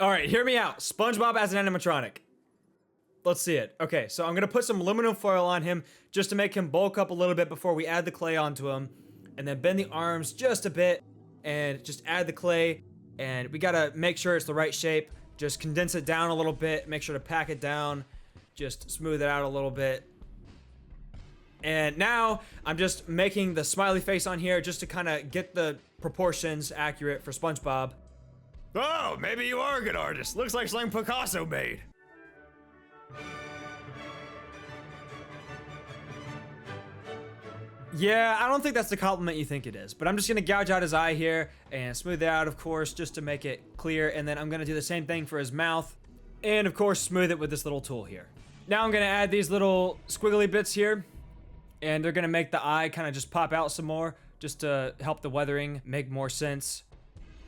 All right, hear me out. SpongeBob as an animatronic. Let's see it. Okay, so I'm gonna put some aluminum foil on him just to make him bulk up a little bit before we add the clay onto him. And then bend the arms just a bit and just add the clay. And we gotta make sure it's the right shape. Just condense it down a little bit. Make sure to pack it down. Just smooth it out a little bit. And now I'm just making the smiley face on here just to kind of get the proportions accurate for SpongeBob. Oh, maybe you are a good artist. Looks like something Picasso made. Yeah, I don't think that's the compliment you think it is, but I'm just gonna gouge out his eye here and smooth it out, of course, just to make it clear. And then I'm gonna do the same thing for his mouth and of course smooth it with this little tool here. Now I'm gonna add these little squiggly bits here and they're gonna make the eye kind of just pop out some more just to help the weathering make more sense,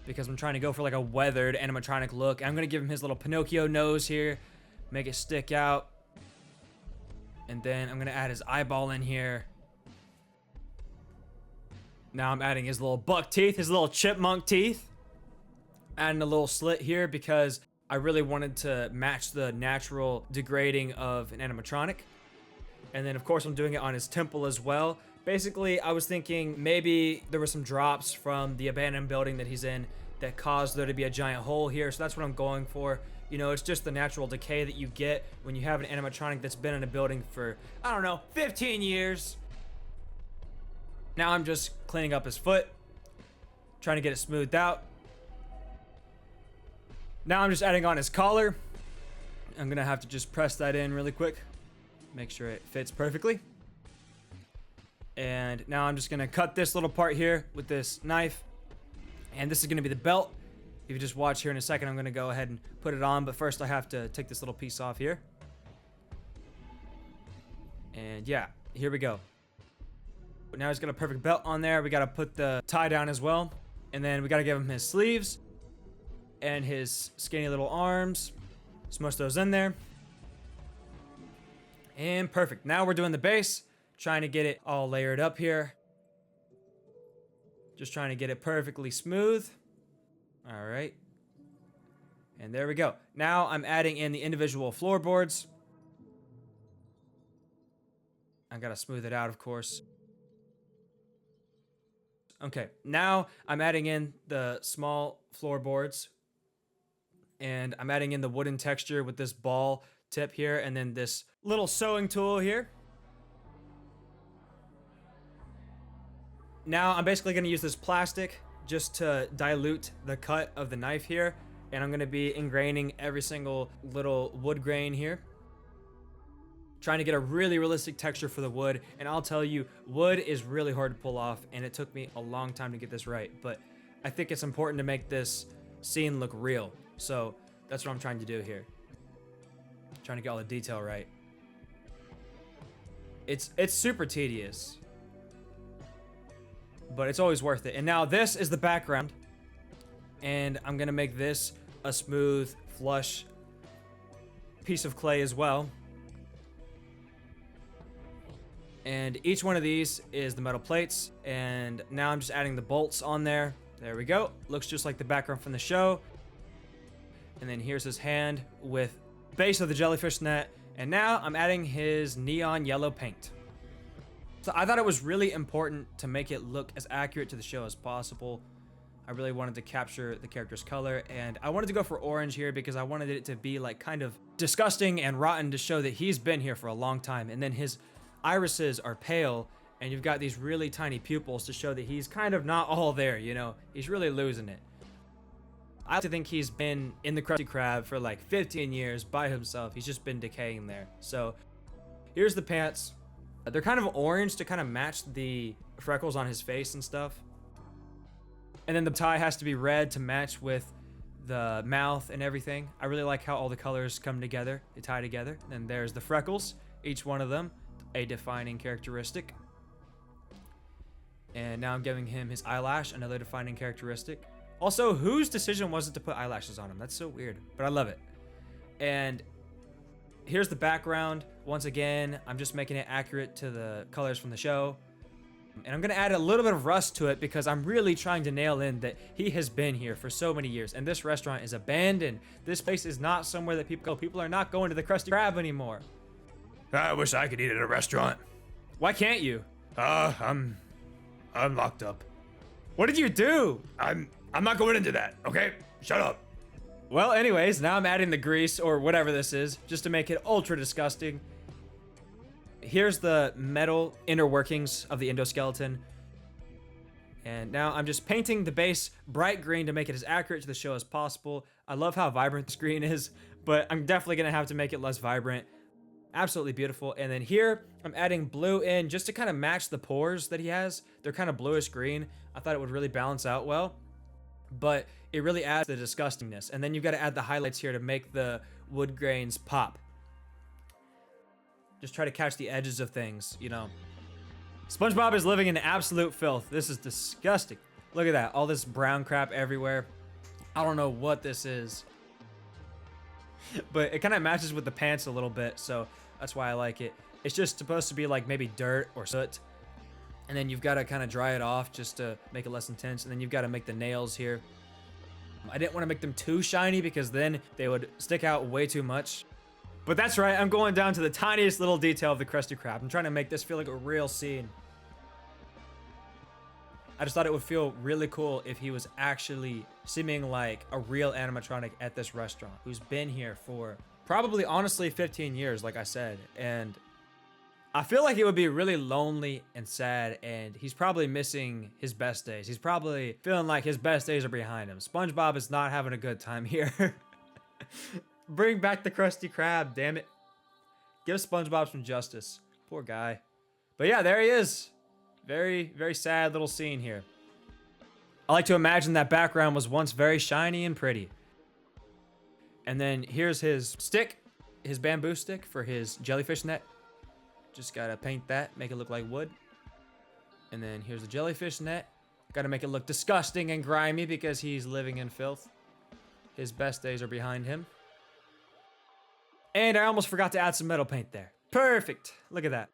because I'm trying to go for like a weathered animatronic look. I'm gonna give him his little Pinocchio nose here, make it stick out. And then I'm gonna add his eyeball in here. Now I'm adding his little buck teeth, his little chipmunk teeth. Adding a little slit here because I really wanted to match the natural degrading of an animatronic. And then of course I'm doing it on his temple as well. Basically, I was thinking maybe there were some drops from the abandoned building that he's in that caused there to be a giant hole here. So that's what I'm going for. You know, it's just the natural decay that you get when you have an animatronic that's been in a building for, I don't know, 15 years. Now I'm just cleaning up his foot, trying to get it smoothed out. Now I'm just adding on his collar. I'm gonna have to just press that in really quick, make sure it fits perfectly. And now I'm just gonna cut this little part here with this knife. And this is gonna be the belt. If you just watch here in a second, I'm gonna go ahead and put it on, but first I have to take this little piece off here. And yeah, here we go. Now he's got a perfect belt on there. We gotta put the tie down as well. And then we gotta give him his sleeves and his skinny little arms. Smush those in there. And perfect. Now we're doing the base. Trying to get it all layered up here. Just trying to get it perfectly smooth. All right. And there we go. Now I'm adding in the individual floorboards. I gotta smooth it out, of course. Okay, now I'm adding in the small floorboards. And I'm adding in the wooden texture with this ball tip here. And then this little sewing tool here. Now I'm basically going to use this plastic just to dilute the cut of the knife here. And I'm going to be ingraining every single little wood grain here. Trying to get a really realistic texture for the wood. And I'll tell you, wood is really hard to pull off. And it took me a long time to get this right. But I think it's important to make this scene look real. So that's what I'm trying to do here. Trying to get all the detail right. It's super tedious, but it's always worth it. And now this is the background. And I'm gonna make this a smooth, flush piece of clay as well. And each one of these is the metal plates. And now I'm just adding the bolts on there. There we go. Looks just like the background from the show. And then here's his hand with base of the jellyfish net. And now I'm adding his neon yellow paint. So I thought it was really important to make it look as accurate to the show as possible. I really wanted to capture the character's color, and I wanted to go for orange here because I wanted it to be like kind of disgusting and rotten to show that he's been here for a long time. And then his irises are pale, and you've got these really tiny pupils to show that he's kind of not all there, you know? He's really losing it. I like to think he's been in the Krusty Krab for like 15 years by himself. He's just been decaying there. So here's the pants. They're kind of orange to kind of match the freckles on his face and stuff. And then the tie has to be red to match with the mouth and everything. I really like how all the colors come together. They tie together. And there's the freckles, each one of them a defining characteristic. And now I'm giving him his eyelash, another defining characteristic. Also, whose decision was it to put eyelashes on him? That's so weird, but I love it. And here's the background. Once again, I'm just making it accurate to the colors from the show. And I'm gonna add a little bit of rust to it because I'm really trying to nail in that he has been here for so many years. And this restaurant is abandoned. This place is not somewhere that people go. People are not going to the Krusty Krab anymore. I wish I could eat at a restaurant. Why can't you? I'm locked up. What did you do? I'm not going into that, okay? Shut up. Well, anyways, now I'm adding the grease or whatever this is just to make it ultra disgusting. Here's the metal inner workings of the endoskeleton. And now I'm just painting the base bright green to make it as accurate to the show as possible. I love how vibrant this green is, but I'm definitely gonna have to make it less vibrant. Absolutely beautiful. And then here, I'm adding blue in just to kind of match the pores that he has. They're kind of bluish green. I thought it would really balance out well, but it really adds the disgustingness. And then you've got to add the highlights here to make the wood grains pop. Just try to catch the edges of things, you know. SpongeBob is living in absolute filth. This is disgusting. Look at that, all this brown crap everywhere. I don't know what this is. But it kind of matches with the pants a little bit, so that's why I like it. It's just supposed to be like maybe dirt or soot. And then you've got to kind of dry it off just to make it less intense. And then you've got to make the nails here. I didn't want to make them too shiny because then they would stick out way too much. But that's right, I'm going down to the tiniest little detail of the Krusty Krab. I'm trying to make this feel like a real scene. I just thought it would feel really cool if he was actually seeming like a real animatronic at this restaurant who's been here for probably, honestly, 15 years, like I said. And I feel like it would be really lonely and sad, and he's probably missing his best days. He's probably feeling like his best days are behind him. SpongeBob is not having a good time here. Bring back the Krusty Krab, damn it. Give SpongeBob some justice. Poor guy. But yeah, there he is. Very, very sad little scene here. I like to imagine that background was once very shiny and pretty. And then here's his stick, his bamboo stick for his jellyfish net. Just gotta paint that, make it look like wood. And then here's the jellyfish net. Gotta make it look disgusting and grimy because he's living in filth. His best days are behind him. And I almost forgot to add some metal paint there. Perfect. Look at that.